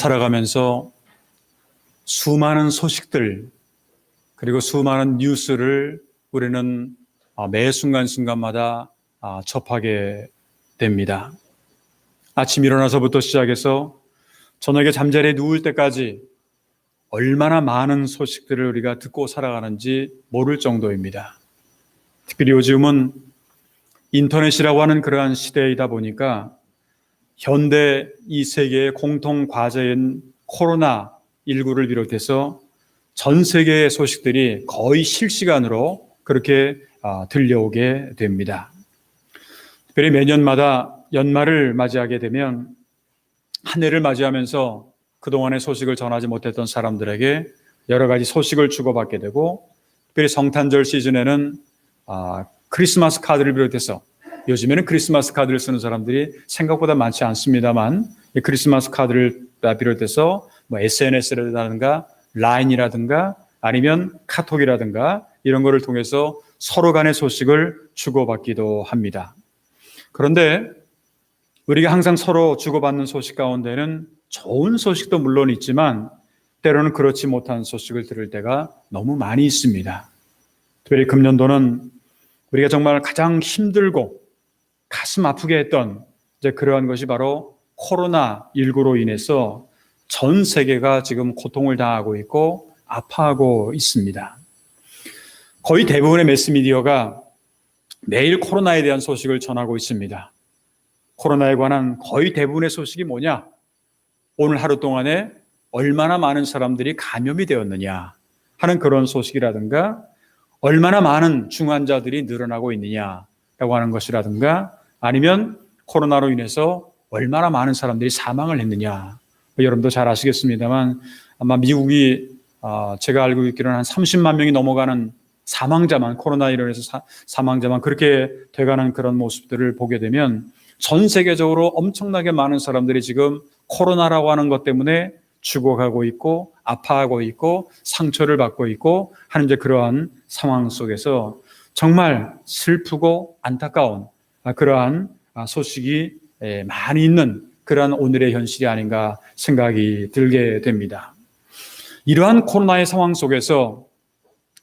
살아가면서 수많은 소식들 그리고 수많은 뉴스를 우리는 매 순간순간마다 접하게 됩니다. 아침 일어나서부터 시작해서 저녁에 잠자리에 누울 때까지 얼마나 많은 소식들을 우리가 듣고 살아가는지 모를 정도입니다. 특별히 요즘은 인터넷이라고 하는 그러한 시대이다 보니까 현대 이 세계의 공통 과제인 코로나19를 비롯해서 전 세계의 소식들이 거의 실시간으로 그렇게 들려오게 됩니다. 특별히 매년마다 연말을 맞이하게 되면 한 해를 맞이하면서 그동안의 소식을 전하지 못했던 사람들에게 여러 가지 소식을 주고받게 되고, 특별히 성탄절 시즌에는 크리스마스 카드를 비롯해서, 요즘에는 크리스마스 카드를 쓰는 사람들이 생각보다 많지 않습니다만, 이 크리스마스 카드를 비롯해서 SNS라든가 라인이라든가 아니면 카톡이라든가 이런 거를 통해서 서로 간의 소식을 주고받기도 합니다. 그런데 우리가 항상 서로 주고받는 소식 가운데는 좋은 소식도 물론 있지만 때로는 그렇지 못한 소식을 들을 때가 너무 많이 있습니다. 특별히 금년도는 우리가 정말 가장 힘들고 가슴 아프게 했던 그러한 것이 바로 코로나19로 인해서 전 세계가 지금 고통을 당하고 있고 아파하고 있습니다. 거의 대부분의 매스미디어가 매일 코로나에 대한 소식을 전하고 있습니다. 코로나에 관한 거의 대부분의 소식이 뭐냐? 오늘 하루 동안에 얼마나 많은 사람들이 감염이 되었느냐 하는 그런 소식이라든가, 얼마나 많은 중환자들이 늘어나고 있느냐라고 하는 것이라든가, 아니면 코로나로 인해서 얼마나 많은 사람들이 사망을 했느냐. 여러분도 잘 아시겠습니다만 아마 미국이 제가 알고 있기로는 한 30만 명이 넘어가는 사망자만, 코로나19로 인해서 사망자만 그렇게 돼가는 그런 모습들을 보게 되면 전 세계적으로 엄청나게 많은 사람들이 지금 코로나라고 하는 것 때문에 죽어가고 있고 아파하고 있고 상처를 받고 있고 하는 그러한 상황 속에서 정말 슬프고 안타까운 그러한 소식이 많이 있는 그러한 오늘의 현실이 아닌가 생각이 들게 됩니다. 이러한 코로나의 상황 속에서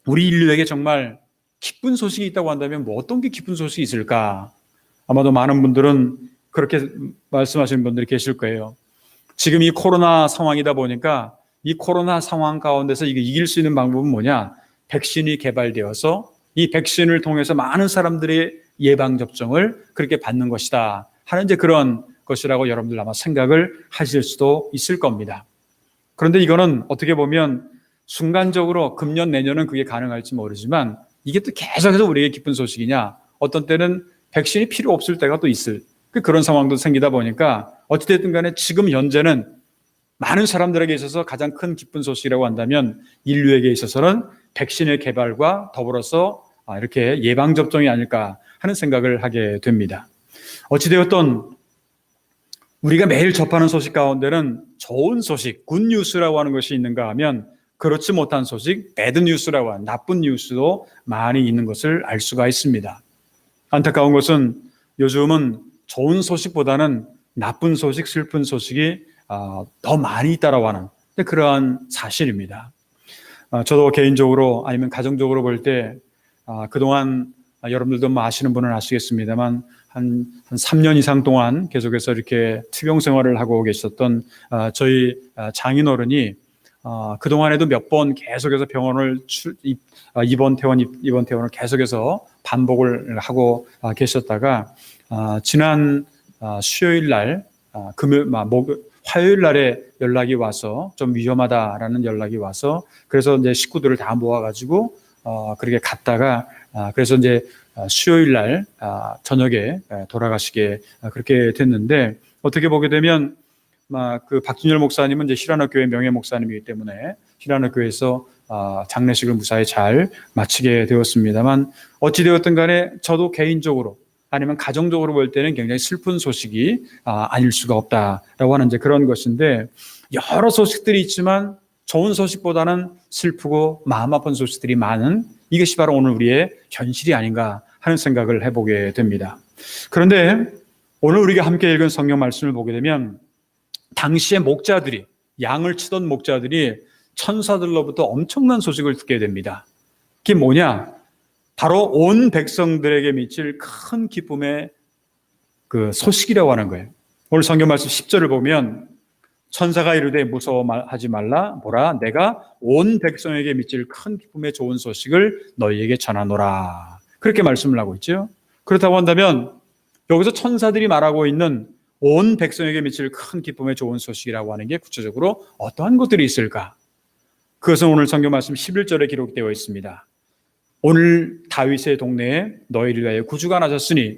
우리 인류에게 정말 기쁜 소식이 있다고 한다면 어떤 게 기쁜 소식이 있을까? 아마도 많은 분들은 그렇게 말씀하시는 분들이 계실 거예요. 지금 이 코로나 상황이다 보니까 이 코로나 상황 가운데서 이게 이길 수 있는 방법은 뭐냐? 백신이 개발되어서 이 백신을 통해서 많은 사람들이 예방접종을 그렇게 받는 것이다 하는 그런 것이라고 여러분들 아마 생각을 하실 수도 있을 겁니다. 그런데 이거는 어떻게 보면 순간적으로 금년 내년은 그게 가능할지 모르지만 이게 또 계속해서 우리에게 기쁜 소식이냐? 어떤 때는 백신이 필요 없을 때가 또 있을 그런 상황도 생기다 보니까 어찌됐든 간에 지금 현재는 많은 사람들에게 있어서 가장 큰 기쁜 소식이라고 한다면 인류에게 있어서는 백신의 개발과 더불어서 이렇게 예방접종이 아닐까 하는 생각을 하게 됩니다. 어찌되었든 우리가 매일 접하는 소식 가운데는 좋은 소식, 굿뉴스라고 하는 것이 있는가 하면 그렇지 못한 소식, 배드뉴스라고 하는 나쁜 뉴스도 많이 있는 것을 알 수가 있습니다. 안타까운 것은 요즘은 좋은 소식보다는 나쁜 소식, 슬픈 소식이 더 많이 있다라고 하는 그러한 사실입니다. 저도 개인적으로 아니면 가정적으로 볼 때 그동안 여러분들도 아시는 분은 아시겠습니다만 한 3년 이상 동안 계속해서 이렇게 투병 생활을 하고 계셨던 저희 장인어른이 그동안에도 몇 번 계속해서 병원을 입원 퇴원을 계속해서 반복을 하고 계셨다가 지난 수요일 날 화요일 날에 연락이 와서 좀 위험하다라는 연락이 와서 그래서 식구들을 다 모아가지고 그렇게 갔다가 그래서 수요일 날 저녁에 돌아가시게 그렇게 됐는데, 어떻게 보게 되면 그 박준열 목사님은 히라노 교회 명예 목사님이기 때문에 히라노 교회에서 장례식을 무사히 잘 마치게 되었습니다만, 어찌 되었든 간에 저도 개인적으로 아니면 가정적으로 볼 때는 굉장히 슬픈 소식이 아닐 수가 없다라고 하는 그런 것인데, 여러 소식들이 있지만 좋은 소식보다는 슬프고 마음 아픈 소식들이 많은 이것이 바로 오늘 우리의 현실이 아닌가 하는 생각을 해보게 됩니다. 그런데 오늘 우리가 함께 읽은 성경 말씀을 보게 되면 당시의 목자들이 양을 치던 목자들이 천사들로부터 엄청난 소식을 듣게 됩니다. 그게 뭐냐? 바로 온 백성들에게 미칠 큰 기쁨의 그 소식이라고 하는 거예요. 오늘 성경 말씀 10절을 보면 천사가 이르되 무서워하지 말라. 보라, 내가 온 백성에게 미칠 큰 기쁨의 좋은 소식을 너희에게 전하노라. 그렇게 말씀을 하고 있죠. 그렇다고 한다면 여기서 천사들이 말하고 있는 온 백성에게 미칠 큰 기쁨의 좋은 소식이라고 하는 게 구체적으로 어떠한 것들이 있을까? 그것은 오늘 성경 말씀 11절에 기록되어 있습니다. 오늘 다윗의 동네에 너희를 위하여 구주가 나셨으니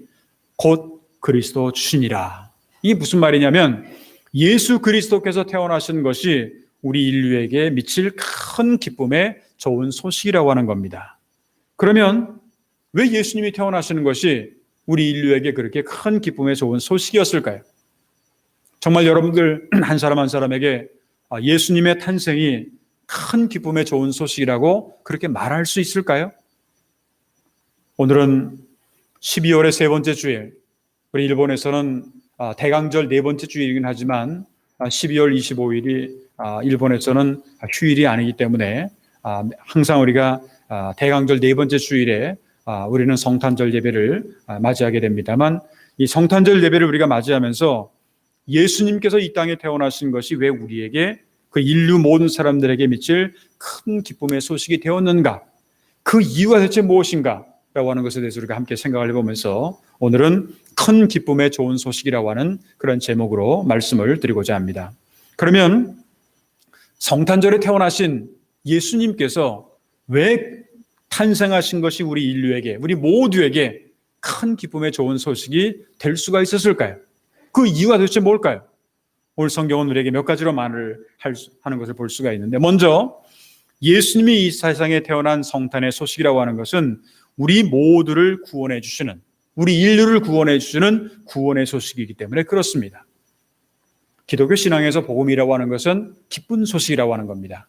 곧 그리스도 주시니라. 이게 무슨 말이냐면 예수 그리스도께서 태어나신 것이 우리 인류에게 미칠 큰 기쁨의 좋은 소식이라고 하는 겁니다. 그러면 왜 예수님이 태어나시는 것이 우리 인류에게 그렇게 큰 기쁨의 좋은 소식이었을까요? 정말 여러분들 한 사람 한 사람에게 예수님의 탄생이 큰 기쁨의 좋은 소식이라고 그렇게 말할 수 있을까요? 오늘은 12월의 세 번째 주일, 우리 일본에서는 대강절 네 번째 주일이긴 하지만 12월 25일이 일본에서는 휴일이 아니기 때문에 항상 우리가 대강절 네 번째 주일에 우리는 성탄절 예배를 맞이하게 됩니다만 이 성탄절 예배를 우리가 맞이하면서 예수님께서 이 땅에 태어나신 것이 왜 우리에게 그 인류 모든 사람들에게 미칠 큰 기쁨의 소식이 되었는가? 그 이유가 대체 무엇인가? 라고 하는 것에 대해서 우리가 함께 생각을 해보면서 오늘은 큰 기쁨의 좋은 소식이라고 하는 그런 제목으로 말씀을 드리고자 합니다. 그러면 성탄절에 태어나신 예수님께서 왜 탄생하신 것이 우리 인류에게, 우리 모두에게 큰 기쁨의 좋은 소식이 될 수가 있었을까요? 그 이유가 도대체 뭘까요? 오늘 성경은 우리에게 몇 가지로 말을 하는 것을 볼 수가 있는데, 먼저 예수님이 이 세상에 태어난 성탄의 소식이라고 하는 것은 우리 모두를 구원해 주시는, 우리 인류를 구원해 주시는 구원의 소식이기 때문에 그렇습니다. 기독교 신앙에서 복음이라고 하는 것은 기쁜 소식이라고 하는 겁니다.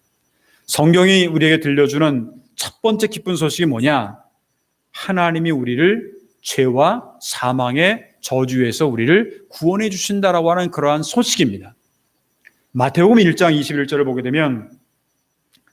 성경이 우리에게 들려주는 첫 번째 기쁜 소식이 뭐냐? 하나님이 우리를 죄와 사망의 저주에서 우리를 구원해 주신다라고 하는 그러한 소식입니다. 마태복음 1장 21절을 보게 되면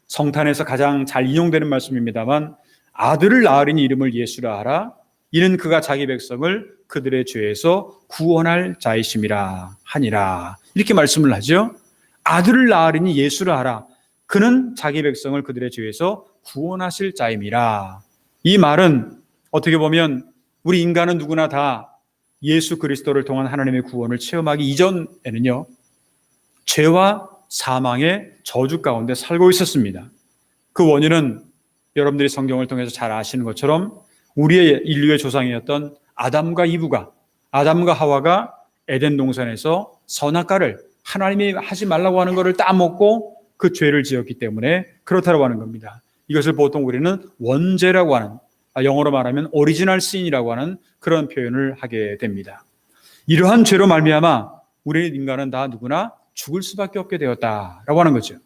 성탄에서 가장 잘 인용되는 말씀입니다만 아들을 낳으리니 이름을 예수라 하라. 이는 그가 자기 백성을 그들의 죄에서 구원할 자이심이라 하니라. 이렇게 말씀을 하죠. 아들을 낳으리니 예수라 하라. 그는 자기 백성을 그들의 죄에서 구원하실 자임이라. 이 말은 어떻게 보면 우리 인간은 누구나 다 예수 그리스도를 통한 하나님의 구원을 체험하기 이전에는요, 죄와 사망의 저주 가운데 살고 있었습니다. 그 원인은 여러분들이 성경을 통해서 잘 아시는 것처럼 우리의 인류의 조상이었던 아담과 하와가 에덴 동산에서 선악과를 하나님이 하지 말라고 하는 것을 따먹고 그 죄를 지었기 때문에 그렇다고 하는 겁니다. 이것을 보통 우리는 원죄라고 하는, 영어로 말하면 오리지널 신이라고 하는 그런 표현을 하게 됩니다. 이러한 죄로 말미암아 우리 인간은 다 누구나 죽을 수밖에 없게 되었다라고 하는 거죠.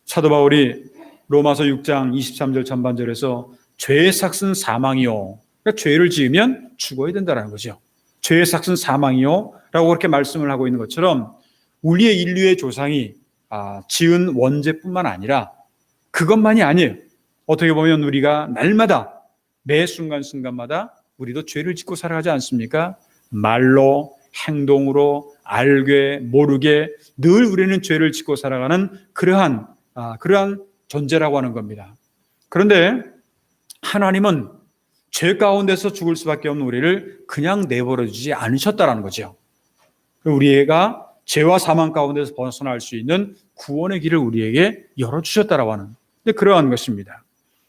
사도 바울이 로마서 6장 23절 전반절에서 죄의 삭은 사망이요. 그러니까 죄를 지으면 죽어야 된다는 거죠. 죄의 삭은 사망이요 라고 그렇게 말씀을 하고 있는 것처럼 우리의 인류의 조상이 지은 원죄뿐만 아니라 그것만이 아니에요. 어떻게 보면 우리가 날마다 매 순간순간마다 우리도 죄를 짓고 살아가지 않습니까? 말로, 행동으로, 알게 모르게 늘 우리는 죄를 짓고 살아가는 그러한 존재라고 하는 겁니다. 그런데 하나님은 죄 가운데서 죽을 수밖에 없는 우리를 그냥 내버려 두지 않으셨다는 거죠. 우리가 죄와 사망 가운데서 벗어날 수 있는 구원의 길을 우리에게 열어주셨다라고 하는 그러한 것입니다.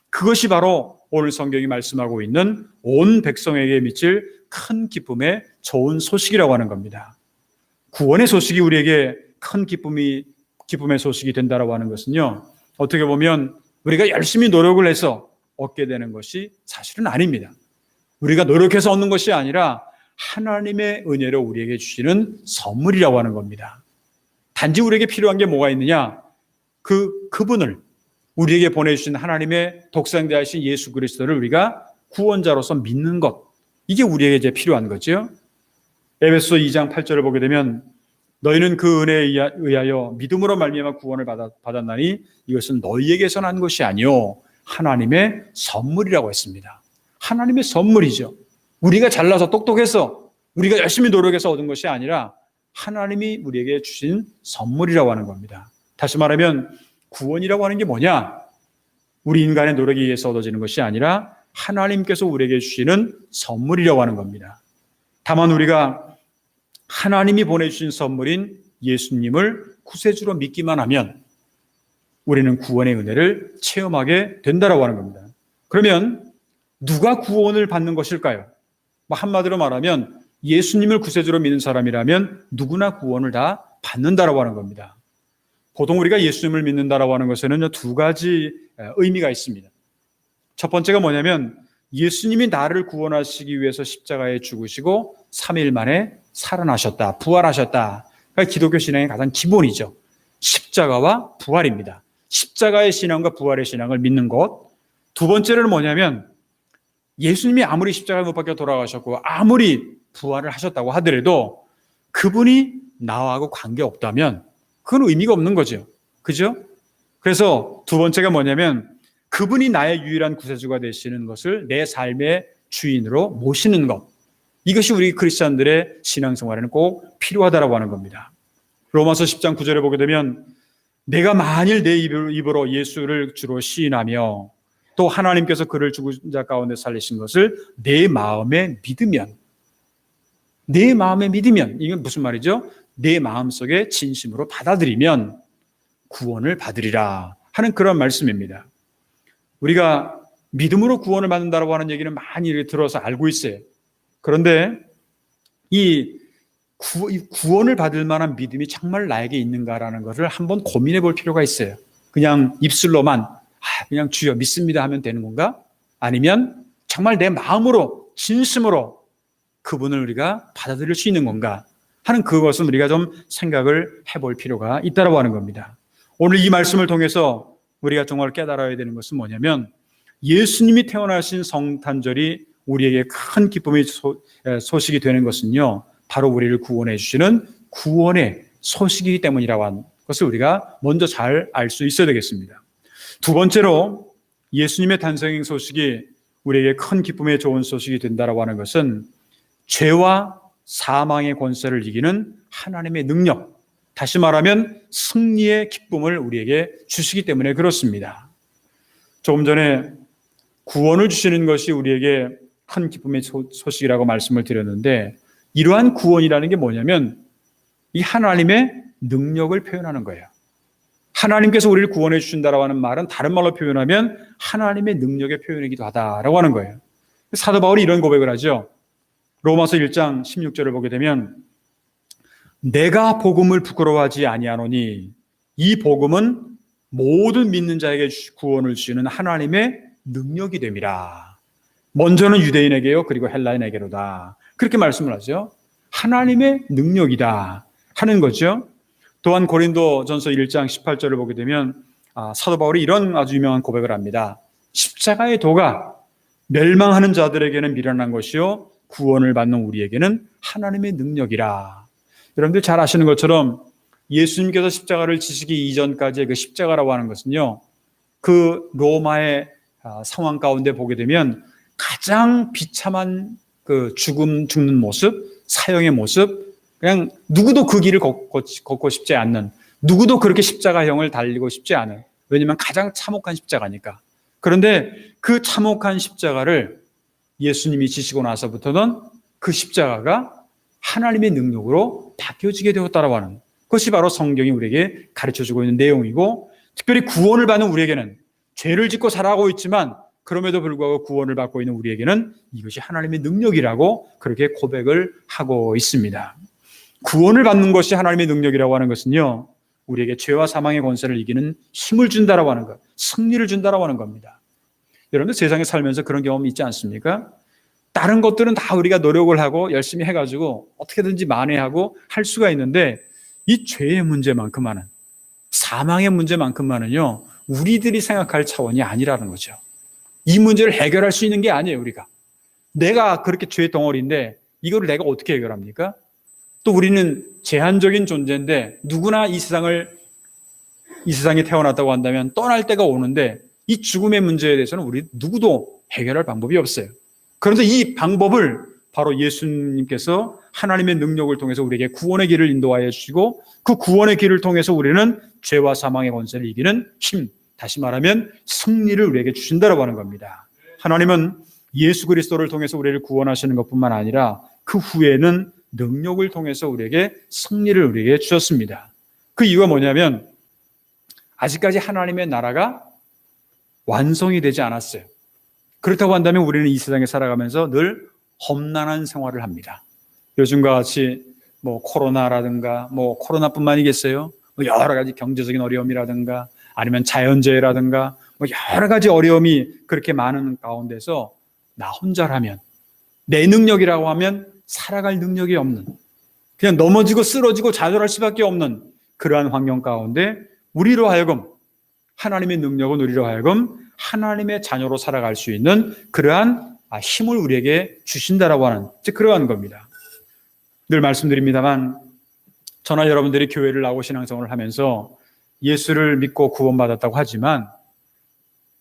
그것이 바로 오늘 성경이 말씀하고 있는 온 백성에게 미칠 큰 기쁨의 좋은 소식이라고 하는 겁니다. 구원의 소식이 우리에게 큰 기쁨의 소식이 된다라고 하는 것은요, 어떻게 보면 우리가 열심히 노력을 해서 얻게 되는 것이 사실은 아닙니다. 우리가 노력해서 얻는 것이 아니라 하나님의 은혜로 우리에게 주시는 선물이라고 하는 겁니다. 단지 우리에게 필요한 게 뭐가 있느냐? 그분을 우리에게 보내주신 하나님의 독생자이신 예수 그리스도를 우리가 구원자로서 믿는 것, 이게 우리에게 이제 필요한 거죠. 에베소 2장 8절을 보게 되면 너희는 그 은혜에 의하여 믿음으로 말미암아 구원을 받았나니 이것은 너희에게서 난 것이 아니요 하나님의 선물이라고 했습니다. 하나님의 선물이죠. 우리가 잘나서 똑똑해서 우리가 열심히 노력해서 얻은 것이 아니라 하나님이 우리에게 주신 선물이라고 하는 겁니다. 다시 말하면 구원이라고 하는 게 뭐냐? 우리 인간의 노력에 의해서 얻어지는 것이 아니라 하나님께서 우리에게 주시는 선물이라고 하는 겁니다. 다만 우리가 하나님이 보내주신 선물인 예수님을 구세주로 믿기만 하면 우리는 구원의 은혜를 체험하게 된다라고 하는 겁니다. 그러면 누가 구원을 받는 것일까요? 한마디로 말하면 예수님을 구세주로 믿는 사람이라면 누구나 구원을 다 받는다라고 하는 겁니다. 보통 우리가 예수님을 믿는다라고 하는 것에는 두 가지 의미가 있습니다. 첫 번째가 뭐냐면 예수님이 나를 구원하시기 위해서 십자가에 죽으시고 3일 만에 살아나셨다, 부활하셨다. 그러니까 기독교 신앙의 가장 기본이죠. 십자가와 부활입니다. 십자가의 신앙과 부활의 신앙을 믿는 것. 두 번째는 뭐냐면 예수님이 아무리 십자가에 못 박혀 돌아가셨고 아무리 부활을 하셨다고 하더라도 그분이 나하고 관계없다면 그건 의미가 없는 거죠. 그죠? 그래서 두 번째가 뭐냐면 그분이 나의 유일한 구세주가 되시는 것을 내 삶의 주인으로 모시는 것. 이것이 우리 크리스찬들의 신앙생활에는 꼭 필요하다라고 하는 겁니다. 로마서 10장 9절에 보게 되면 내가 만일 내 입으로 예수를 주로 시인하며 또 하나님께서 그를 죽은 자 가운데 살리신 것을 내 마음에 믿으면 이건 무슨 말이죠? 내 마음속에 진심으로 받아들이면 구원을 받으리라 하는 그런 말씀입니다. 우리가 믿음으로 구원을 받는다고 하는 얘기는 많이 들어서 알고 있어요. 그런데 이 구원을 받을 만한 믿음이 정말 나에게 있는가라는 것을 한번 고민해 볼 필요가 있어요. 그냥 입술로만 그냥 주여 믿습니다 하면 되는 건가? 아니면 정말 내 마음으로 진심으로 그분을 우리가 받아들일 수 있는 건가 하는 그것은 우리가 좀 생각을 해볼 필요가 있다고 하는 겁니다. 오늘 이 말씀을 통해서 우리가 정말 깨달아야 되는 것은 뭐냐면 예수님이 태어나신 성탄절이 우리에게 큰 기쁨의 소식이 되는 것은요, 바로 우리를 구원해 주시는 구원의 소식이기 때문이라고 하는 것을 우리가 먼저 잘 알 수 있어야 되겠습니다. 두 번째로 예수님의 탄생 소식이 우리에게 큰 기쁨의 좋은 소식이 된다고 하는 것은 죄와 사망의 권세를 이기는 하나님의 능력, 다시 말하면 승리의 기쁨을 우리에게 주시기 때문에 그렇습니다. 조금 전에 구원을 주시는 것이 우리에게 큰 기쁨의 소식이라고 말씀을 드렸는데 이러한 구원이라는 게 뭐냐면 이 하나님의 능력을 표현하는 거예요. 하나님께서 우리를 구원해 주신다라고 하는 말은 다른 말로 표현하면 하나님의 능력의 표현이기도 하다라고 하는 거예요. 사도 바울이 이런 고백을 하죠. 로마서 1장 16절을 보게 되면 내가 복음을 부끄러워하지 아니하노니 이 복음은 모든 믿는 자에게 구원을 주시는 하나님의 능력이 됨이라. 먼저는 유대인에게요, 그리고 헬라인에게로다. 그렇게 말씀을 하죠. 하나님의 능력이다 하는 거죠. 또한 고린도전서 1장 18절을 보게 되면 사도 바울이 이런 아주 유명한 고백을 합니다. 십자가의 도가 멸망하는 자들에게는 미련한 것이요 구원을 받는 우리에게는 하나님의 능력이라. 여러분들 잘 아시는 것처럼 예수님께서 십자가를 지시기 이전까지의 그 십자가라고 하는 것은요, 그 로마의 상황 가운데 보게 되면 가장 비참한 그 죽는 모습, 사형의 모습, 그냥 누구도 그 길을 걷고 싶지 않는, 누구도 그렇게 십자가형을 달리고 싶지 않은, 왜냐하면 가장 참혹한 십자가니까. 그런데 그 참혹한 십자가를 예수님이 지시고 나서부터는 그 십자가가 하나님의 능력으로 바뀌어지게 되었다라고 하는 그것이 바로 성경이 우리에게 가르쳐주고 있는 내용이고, 특별히 구원을 받는 우리에게는 죄를 짓고 살아가고 있지만 그럼에도 불구하고 구원을 받고 있는 우리에게는 이것이 하나님의 능력이라고 그렇게 고백을 하고 있습니다. 구원을 받는 것이 하나님의 능력이라고 하는 것은요, 우리에게 죄와 사망의 권세를 이기는 힘을 준다라고 하는 것, 승리를 준다라고 하는 겁니다. 여러분들 세상에 살면서 그런 경험 있지 않습니까? 다른 것들은 다 우리가 노력을 하고 열심히 해가지고 어떻게든지 만회하고 할 수가 있는데 이 죄의 문제만큼만은, 사망의 문제만큼만은요, 우리들이 생각할 차원이 아니라는 거죠. 이 문제를 해결할 수 있는 게 아니에요. 우리가 내가 그렇게 죄의 덩어리인데 이거를 내가 어떻게 해결합니까? 또 우리는 제한적인 존재인데 누구나 이 세상에 태어났다고 한다면 떠날 때가 오는데 이 죽음의 문제에 대해서는 우리 누구도 해결할 방법이 없어요. 그런데 이 방법을 바로 예수님께서 하나님의 능력을 통해서 우리에게 구원의 길을 인도하여 주시고 그 구원의 길을 통해서 우리는 죄와 사망의 권세를 이기는 힘, 다시 말하면 승리를 우리에게 주신다라고 하는 겁니다. 하나님은 예수 그리스도를 통해서 우리를 구원하시는 것뿐만 아니라 그 후에는 능력을 통해서 우리에게 승리를 우리에게 주셨습니다. 그 이유가 뭐냐면 아직까지 하나님의 나라가 완성이 되지 않았어요. 그렇다고 한다면 우리는 이 세상에 살아가면서 늘 험난한 생활을 합니다. 요즘과 같이 코로나라든가 코로나뿐만이겠어요. 여러 가지 경제적인 어려움이라든가 아니면 자연재해라든가 여러 가지 어려움이 그렇게 많은 가운데서 나 혼자라면 내 능력이라고 하면 살아갈 능력이 없는 그냥 넘어지고 쓰러지고 좌절할 수밖에 없는 그러한 환경 가운데 우리로 하여금 하나님의 능력은 우리로 하여금 하나님의 자녀로 살아갈 수 있는 그러한 힘을 우리에게 주신다라고 하는 그러한 겁니다. 늘 말씀드립니다만 저나 여러분들이 교회를 나오고 신앙생활을 하면서 예수를 믿고 구원받았다고 하지만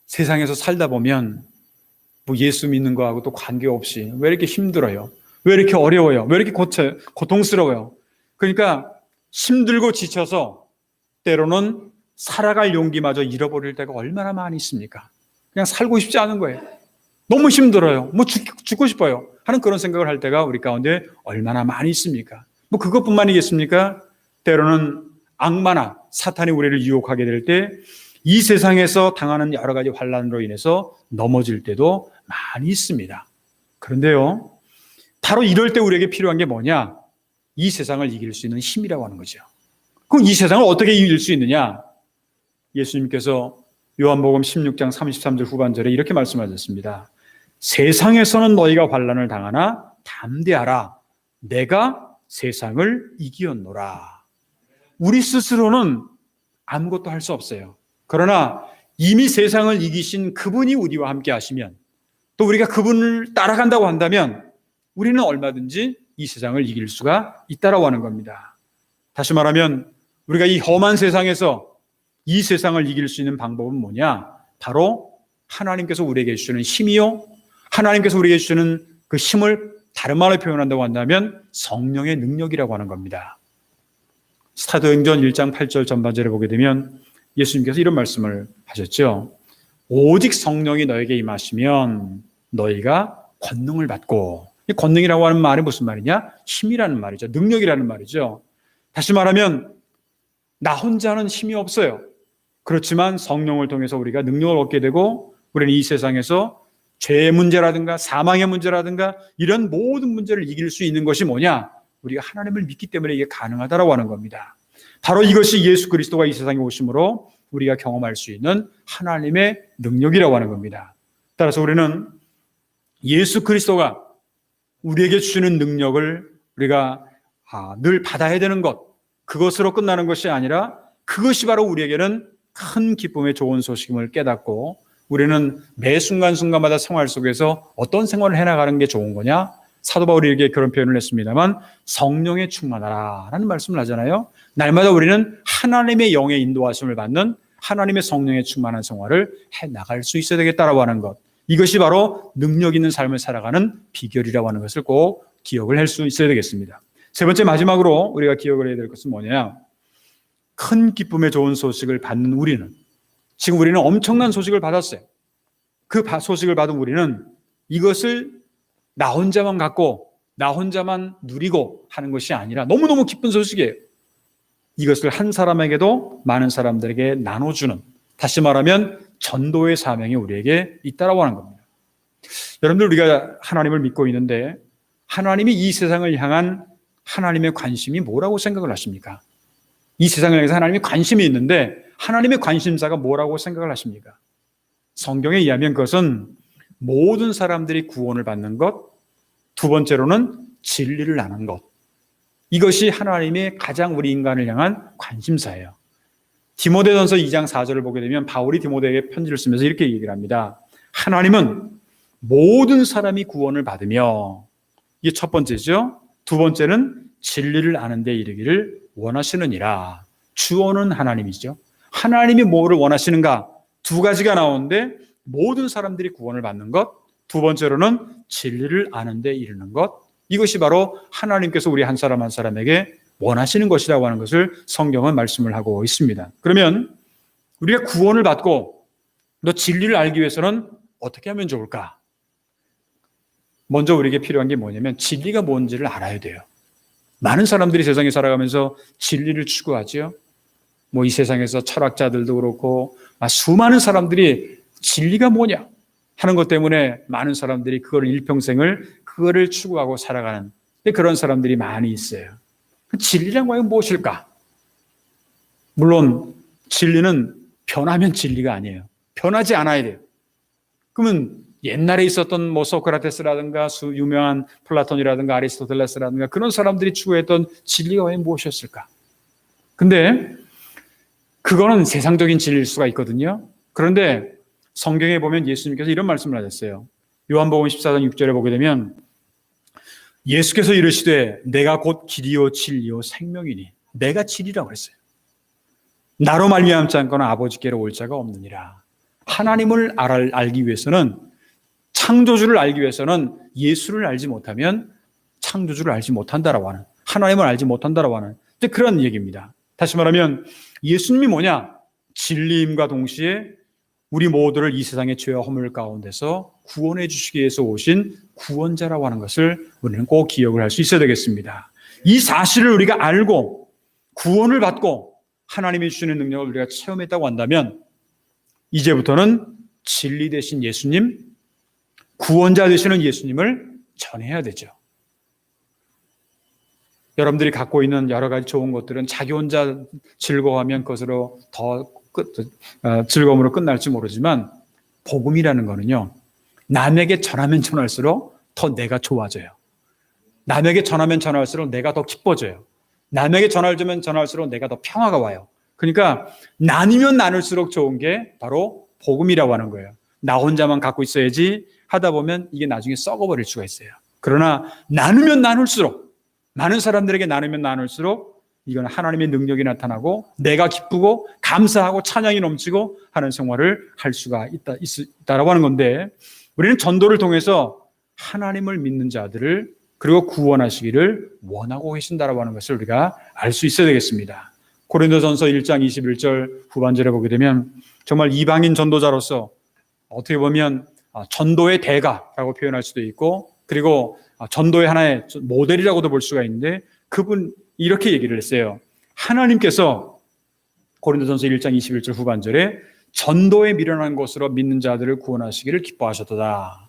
세상에서 살다 보면 예수 믿는 거하고 또 관계없이 왜 이렇게 힘들어요? 왜 이렇게 어려워요? 왜 이렇게 고통스러워요? 그러니까 힘들고 지쳐서 때로는 살아갈 용기마저 잃어버릴 때가 얼마나 많이 있습니까? 그냥 살고 싶지 않은 거예요. 너무 힘들어요. 죽고 싶어요. 하는 그런 생각을 할 때가 우리 가운데 얼마나 많이 있습니까? 그것뿐만이겠습니까? 때로는 악마나 사탄이 우리를 유혹하게 될 때 이 세상에서 당하는 여러 가지 환난으로 인해서 넘어질 때도 많이 있습니다. 그런데요, 바로 이럴 때 우리에게 필요한 게 뭐냐? 이 세상을 이길 수 있는 힘이라고 하는 거죠. 그럼 이 세상을 어떻게 이길 수 있느냐? 예수님께서 요한복음 16장 33절 후반절에 이렇게 말씀하셨습니다. 세상에서는 너희가 환난을 당하나 담대하라. 내가 세상을 이기었노라. 우리 스스로는 아무것도 할 수 없어요. 그러나 이미 세상을 이기신 그분이 우리와 함께 하시면 또 우리가 그분을 따라간다고 한다면 우리는 얼마든지 이 세상을 이길 수가 있다라고 하는 겁니다. 다시 말하면 우리가 이 험한 세상에서 이 세상을 이길 수 있는 방법은 뭐냐? 바로 하나님께서 우리에게 주시는 힘이요. 하나님께서 우리에게 주시는 그 힘을 다른 말로 표현한다고 한다면 성령의 능력이라고 하는 겁니다. 사도행전 1장 8절 전반절에 보게 되면 예수님께서 이런 말씀을 하셨죠. 오직 성령이 너에게 임하시면 너희가 권능을 받고, 이 권능이라고 하는 말이 무슨 말이냐? 힘이라는 말이죠. 능력이라는 말이죠. 다시 말하면 나 혼자는 힘이 없어요. 그렇지만 성령을 통해서 우리가 능력을 얻게 되고 우리는 이 세상에서 죄의 문제라든가 사망의 문제라든가 이런 모든 문제를 이길 수 있는 것이 뭐냐? 우리가 하나님을 믿기 때문에 이게 가능하다라고 하는 겁니다. 바로 이것이 예수 그리스도가 이 세상에 오심으로 우리가 경험할 수 있는 하나님의 능력이라고 하는 겁니다. 따라서 우리는 예수 그리스도가 우리에게 주시는 능력을 우리가 늘 받아야 되는 것, 그것으로 끝나는 것이 아니라 그것이 바로 우리에게는 큰 기쁨의 좋은 소식임을 깨닫고 우리는 매 순간순간마다 생활 속에서 어떤 생활을 해나가는 게 좋은 거냐? 사도 바울에게 그런 표현을 했습니다만 성령에 충만하라 라는 말씀을 하잖아요. 날마다 우리는 하나님의 영의 인도하심을 받는 하나님의 성령에 충만한 생활을 해나갈 수 있어야 되겠다라고 하는 것. 이것이 바로 능력 있는 삶을 살아가는 비결이라고 하는 것을 꼭 기억을 할 수 있어야 되겠습니다. 세 번째 마지막으로 우리가 기억을 해야 될 것은 뭐냐? 큰 기쁨의 좋은 소식을 받는 우리는 지금 우리는 엄청난 소식을 받았어요. 그 소식을 받은 우리는 이것을 나 혼자만 갖고 나 혼자만 누리고 하는 것이 아니라 너무너무 기쁜 소식이에요. 이것을 한 사람에게도 많은 사람들에게 나눠주는, 다시 말하면 전도의 사명이 우리에게 있다라고 하는 겁니다. 여러분들, 우리가 하나님을 믿고 있는데 하나님이 이 세상을 향한 하나님의 관심이 뭐라고 생각을 하십니까? 이 세상을 향해서 하나님이 관심이 있는데 하나님의 관심사가 뭐라고 생각을 하십니까? 성경에 의하면 그것은 모든 사람들이 구원을 받는 것, 두 번째로는 진리를 아는 것. 이것이 하나님의 가장 우리 인간을 향한 관심사예요. 디모데전서 2장 4절을 보게 되면 바울이 디모데에게 편지를 쓰면서 이렇게 얘기를 합니다. 하나님은 모든 사람이 구원을 받으며, 이게 첫 번째죠. 두 번째는 진리를 아는 데 이르기를 원하시느니라. 주어는 하나님이죠. 하나님이 뭐를 원하시는가? 두 가지가 나오는데 모든 사람들이 구원을 받는 것, 두 번째로는 진리를 아는 데 이르는 것, 이것이 바로 하나님께서 우리 한 사람 한 사람에게 원하시는 것이라고 하는 것을 성경은 말씀을 하고 있습니다. 그러면 우리가 구원을 받고 또 진리를 알기 위해서는 어떻게 하면 좋을까? 먼저 우리에게 필요한 게 뭐냐면 진리가 뭔지를 알아야 돼요. 많은 사람들이 세상에 살아가면서 진리를 추구하죠. 뭐 이 세상에서 철학자들도 그렇고 수많은 사람들이 진리가 뭐냐 하는 것 때문에 많은 사람들이 그걸 일평생을 그거를 추구하고 살아가는 그런 사람들이 많이 있어요. 진리란 과연 무엇일까? 물론 진리는 변하면 진리가 아니에요. 변하지 않아야 돼요. 그러면 옛날에 있었던 뭐 소크라테스라든가 유명한 플라톤이라든가 아리스토텔레스라든가 그런 사람들이 추구했던 진리가 과연 무엇이었을까? 근데 그거는 세상적인 진리일 수가 있거든요. 그런데 성경에 보면 예수님께서 이런 말씀을 하셨어요. 요한복음 14장 6절에 보게 되면 예수께서 이르시되 내가 곧 길이요 진리요 생명이니 내가 진리라고 했어요. 나로 말미암지 않고는 아버지께로 올 자가 없느니라. 하나님을 알기 위해서는 창조주를 알기 위해서는 예수를 알지 못하면 창조주를 알지 못한다라고 하는 하나님을 알지 못한다라고 하는 그런 얘기입니다. 다시 말하면 예수님이 뭐냐? 진리임과 동시에 우리 모두를 이 세상의 죄와 허물 가운데서 구원해 주시기 위해서 오신 구원자라고 하는 것을 우리는 꼭 기억을 할 수 있어야 되겠습니다. 이 사실을 우리가 알고 구원을 받고 하나님이 주시는 능력을 우리가 체험했다고 한다면 이제부터는 진리 되신 예수님, 구원자 되시는 예수님을 전해야 되죠. 여러분들이 갖고 있는 여러 가지 좋은 것들은 자기 혼자 즐거워하면 그것으로 더 즐거움으로 끝날지 모르지만 복음이라는 거는요. 남에게 전하면 전할수록 더 내가 좋아져요. 남에게 전하면 전할수록 내가 더 기뻐져요. 남에게 전하면 전할수록 내가 더 평화가 와요. 그러니까 나누면 나눌수록 좋은 게 바로 복음이라고 하는 거예요. 나 혼자만 갖고 있어야지 하다 보면 이게 나중에 썩어버릴 수가 있어요. 그러나 나누면 나눌수록 많은 사람들에게 나누면 나눌수록 이건 하나님의 능력이 나타나고 내가 기쁘고 감사하고 찬양이 넘치고 하는 생활을 할 수가 있다라고 하는 건데 우리는 전도를 통해서 하나님을 믿는 자들을 그리고 구원하시기를 원하고 계신다라고 하는 것을 우리가 알 수 있어야 되겠습니다. 고린도전서 1장 21절 후반절에 보게 되면 정말 이방인 전도자로서 어떻게 보면 전도의 대가라고 표현할 수도 있고 그리고 전도의 하나의 모델이라고도 볼 수가 있는데 그분 이렇게 얘기를 했어요. 하나님께서 고린도전서 1장 21절 후반절에 전도에 미련한 것으로 믿는 자들을 구원하시기를 기뻐하셨도다.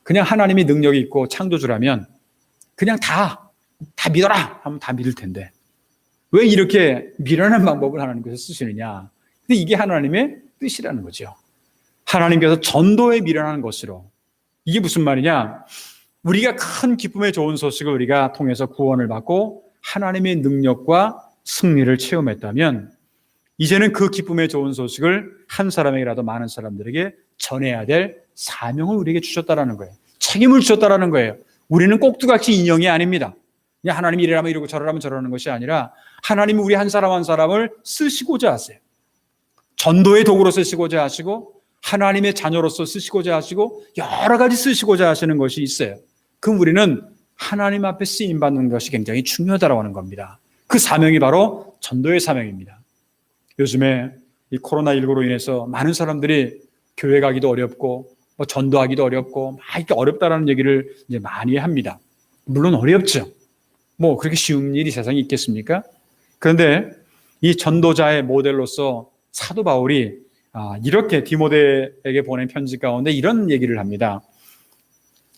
그냥 하나님이 능력이 있고 창조주라면 그냥 다 믿어라 하면 다 믿을 텐데 왜 이렇게 미련한 방법을 하나님께서 쓰시느냐. 근데 이게 하나님의 뜻이라는 거죠. 하나님께서 전도에 미련한 것으로 이게 무슨 말이냐. 우리가 큰 기쁨의 좋은 소식을 우리가 통해서 구원을 받고 하나님의 능력과 승리를 체험했다면 이제는 그 기쁨의 좋은 소식을 한 사람에게라도 많은 사람들에게 전해야 될 사명을 우리에게 주셨다라는 거예요. 책임을 주셨다라는 거예요. 우리는 꼭두각시 인형이 아닙니다. 그냥 하나님이 이러라면 이러고 저러라면 저러는 것이 아니라 하나님이 우리 한 사람 한 사람을 쓰시고자 하세요. 전도의 도구로 쓰시고자 하시고 하나님의 자녀로서 쓰시고자 하시고 여러 가지 쓰시고자 하시는 것이 있어요. 그럼 우리는 하나님 앞에 쓰임받는 것이 굉장히 중요하다고 하는 겁니다. 그 사명이 바로 전도의 사명입니다. 요즘에 이 코로나19로 인해서 많은 사람들이 교회 가기도 어렵고 전도하기도 어렵고 막 이렇게 어렵다라는 얘기를 이제 많이 합니다. 물론 어렵죠. 그렇게 쉬운 일이 세상에 있겠습니까? 그런데 이 전도자의 모델로서 사도 바울이 이렇게 디모데에게 보낸 편지 가운데 이런 얘기를 합니다.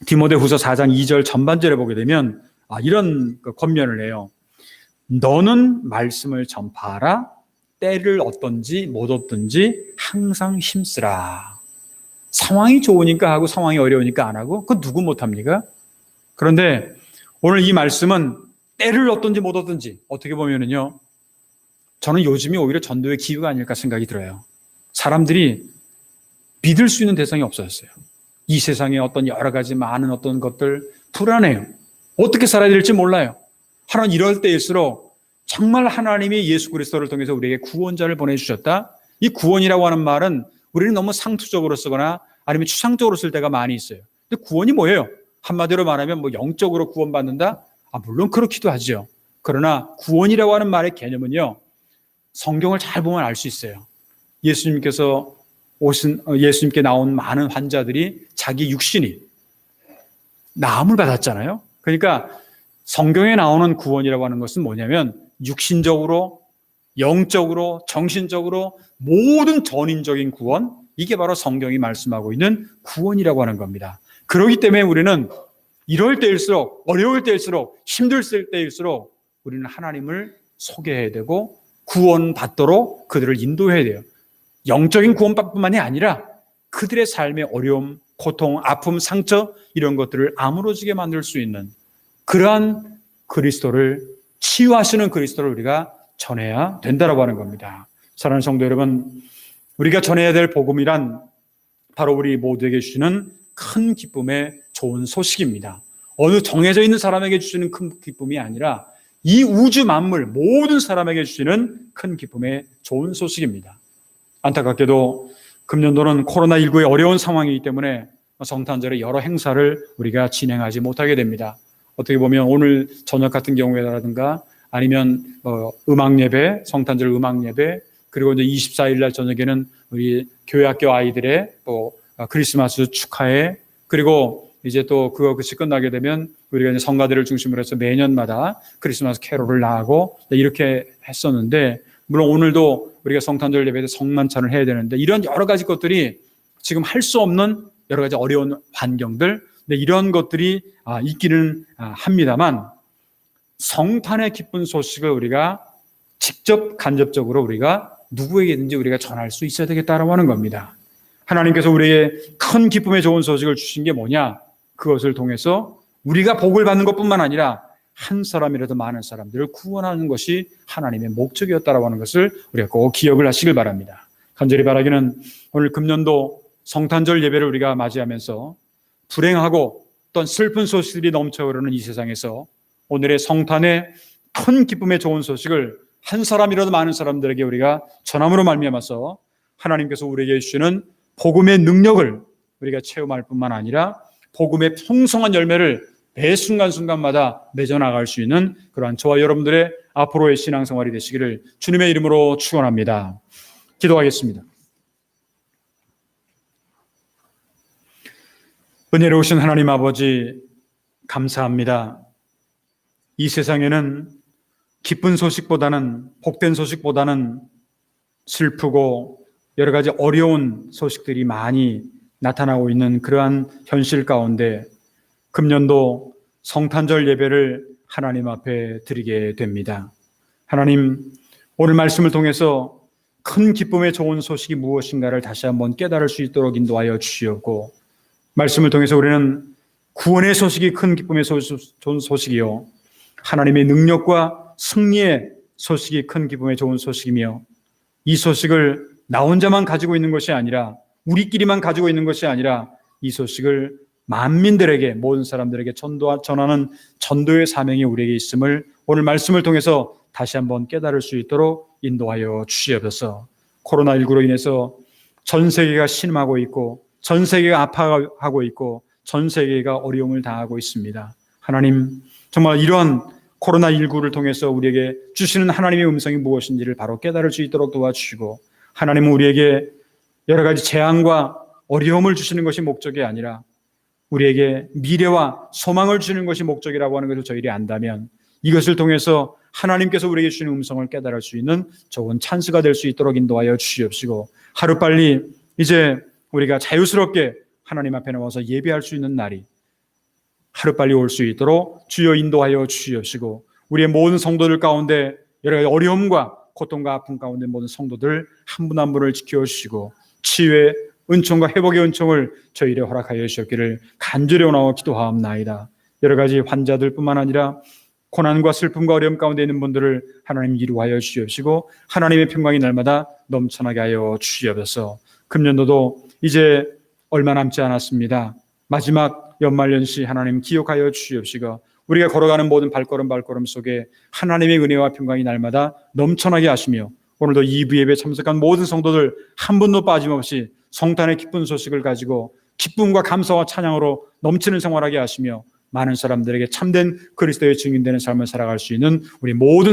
디모데후서 4장 2절 전반절에 보게 되면 이런 권면을 해요. 너는 말씀을 전파하라. 때를 얻든지 못 얻든지 항상 힘쓰라. 상황이 좋으니까 하고 상황이 어려우니까 안 하고 그건 누구 못합니까? 그런데 오늘 이 말씀은 때를 얻든지 못 얻든지 어떻게 보면은요. 저는 요즘이 오히려 전도의 기회가 아닐까 생각이 들어요. 사람들이 믿을 수 있는 대상이 없어졌어요. 이 세상에 어떤 여러 가지 많은 어떤 것들 불안해요. 어떻게 살아야 될지 몰라요. 하나님 이럴 때일수록 정말 하나님이 예수 그리스도를 통해서 우리에게 구원자를 보내주셨다. 이 구원이라고 하는 말은 우리는 너무 상투적으로 쓰거나 아니면 추상적으로 쓸 때가 많이 있어요. 근데 구원이 뭐예요? 한마디로 말하면 뭐 영적으로 구원받는다? 물론 그렇기도 하죠. 그러나 구원이라고 하는 말의 개념은요, 성경을 잘 보면 알 수 있어요. 예수님께 나온 많은 환자들이 자기 육신이 나음을 받았잖아요. 그러니까 성경에 나오는 구원이라고 하는 것은 뭐냐면 육신적으로, 영적으로, 정신적으로 모든 전인적인 구원, 이게 바로 성경이 말씀하고 있는 구원이라고 하는 겁니다. 그렇기 때문에 우리는 이럴 때일수록, 어려울 때일수록, 힘들 때일수록 우리는 하나님을 소개해야 되고 구원받도록 그들을 인도해야 돼요. 영적인 구원뿐만이 아니라 그들의 삶의 어려움, 고통, 아픔, 상처 이런 것들을 아무러지게 만들 수 있는 그러한 그리스도를, 치유하시는 그리스도를 우리가 전해야 된다라고 하는 겁니다. 사랑하는 성도 여러분, 우리가 전해야 될 복음이란 바로 우리 모두에게 주시는 큰 기쁨의 좋은 소식입니다. 어느 정해져 있는 사람에게 주시는 큰 기쁨이 아니라 이 우주 만물 모든 사람에게 주시는 큰 기쁨의 좋은 소식입니다. 안타깝게도 금년도는 코로나19의 어려운 상황이기 때문에 성탄절에 여러 행사를 우리가 진행하지 못하게 됩니다. 어떻게 보면 오늘 저녁 같은 경우에라든가 아니면 음악 예배, 성탄절 음악 예배, 그리고 이제 24일 날 저녁에는 우리 교회학교 아이들의 또 크리스마스 축하회, 그리고 이제 또 그것이 끝나게 되면 우리가 이제 성가대를 중심으로 해서 매년마다 크리스마스 캐롤을 나가고 이렇게 했었는데, 물론 오늘도 우리가 성탄절 예배 때 성만찬을 해야 되는데 이런 여러 가지 것들이 지금 할 수 없는 여러 가지 어려운 환경들, 이런 것들이 있기는 합니다만 성탄의 기쁜 소식을 우리가 직접 간접적으로 우리가 누구에게든지 우리가 전할 수 있어야 되겠다라고 하는 겁니다. 하나님께서 우리에게 큰 기쁨의 좋은 소식을 주신 게 뭐냐? 그것을 통해서 우리가 복을 받는 것뿐만 아니라 한 사람이라도 많은 사람들을 구원하는 것이 하나님의 목적이었다라고 하는 것을 우리가 꼭 기억을 하시길 바랍니다. 간절히 바라기는 오늘 금년도 성탄절 예배를 우리가 맞이하면서 불행하고 어떤 슬픈 소식들이 넘쳐 흐르는 이 세상에서 오늘의 성탄의 큰 기쁨의 좋은 소식을 한 사람이라도 많은 사람들에게 우리가 전함으로 말미암아서 하나님께서 우리에게 주시는 복음의 능력을 우리가 체험할 뿐만 아니라 복음의 풍성한 열매를 매 순간순간마다 맺어나갈 수 있는 그러한 저와 여러분들의 앞으로의 신앙생활이 되시기를 주님의 이름으로 축원합니다. 기도하겠습니다. 은혜로우신 하나님 아버지, 감사합니다. 이 세상에는 기쁜 소식보다는, 복된 소식보다는 슬프고 여러 가지 어려운 소식들이 많이 나타나고 있는 그러한 현실 가운데 금년도 성탄절 예배를 하나님 앞에 드리게 됩니다. 하나님, 오늘 말씀을 통해서 큰 기쁨의 좋은 소식이 무엇인가를 다시 한번 깨달을 수 있도록 인도하여 주시옵고, 말씀을 통해서 우리는 구원의 소식이 큰 기쁨의 좋은 소식이요, 하나님의 능력과 승리의 소식이 큰 기쁨의 좋은 소식이며, 이 소식을 나 혼자만 가지고 있는 것이 아니라, 우리끼리만 가지고 있는 것이 아니라 이 소식을 만민들에게, 모든 사람들에게 전하는 전도의 사명이 우리에게 있음을 오늘 말씀을 통해서 다시 한번 깨달을 수 있도록 인도하여 주시옵소서. 코로나19로 인해서 전 세계가 신음하고 있고, 전 세계가 아파하고 있고, 전 세계가 어려움을 당하고 있습니다. 하나님, 정말 이런 코로나19를 통해서 우리에게 주시는 하나님의 음성이 무엇인지를 바로 깨달을 수 있도록 도와주시고, 하나님은 우리에게 여러 가지 재앙과 어려움을 주시는 것이 목적이 아니라 우리에게 미래와 소망을 주는 것이 목적이라고 하는 것을 저희들이 안다면 이것을 통해서 하나님께서 우리에게 주시는 음성을 깨달을 수 있는 좋은 찬스가 될 수 있도록 인도하여 주시옵시고, 하루빨리 이제 우리가 자유스럽게 하나님 앞에 나와서 예배할 수 있는 날이 하루빨리 올 수 있도록 주여 인도하여 주시옵시고, 우리의 모든 성도들 가운데 여러 가지 어려움과 고통과 아픔 가운데 모든 성도들 한 분 한 분을 지켜주시고 치유의 은총과 회복의 은총을 저희에게 허락하여 주셨기를 간절히 원하고 기도하옵나이다. 여러 가지 환자들뿐만 아니라 고난과 슬픔과 어려움 가운데 있는 분들을 하나님 이루하여 주시옵시고, 하나님의 평강이 날마다 넘쳐나게 하여 주시옵소서. 금년도도 이제 얼마 남지 않았습니다. 마지막 연말연시 하나님 기억하여 주시옵시고, 우리가 걸어가는 모든 발걸음 속에 하나님의 은혜와 평강이 날마다 넘쳐나게 하시며 오늘도 2부 예배에 참석한 모든 성도들 한 분도 빠짐없이 성탄의 기쁜 소식을 가지고 기쁨과 감사와 찬양으로 넘치는 생활하게 하시며 많은 사람들에게 참된 그리스도의 증인되는 삶을 살아갈 수 있는 우리 모든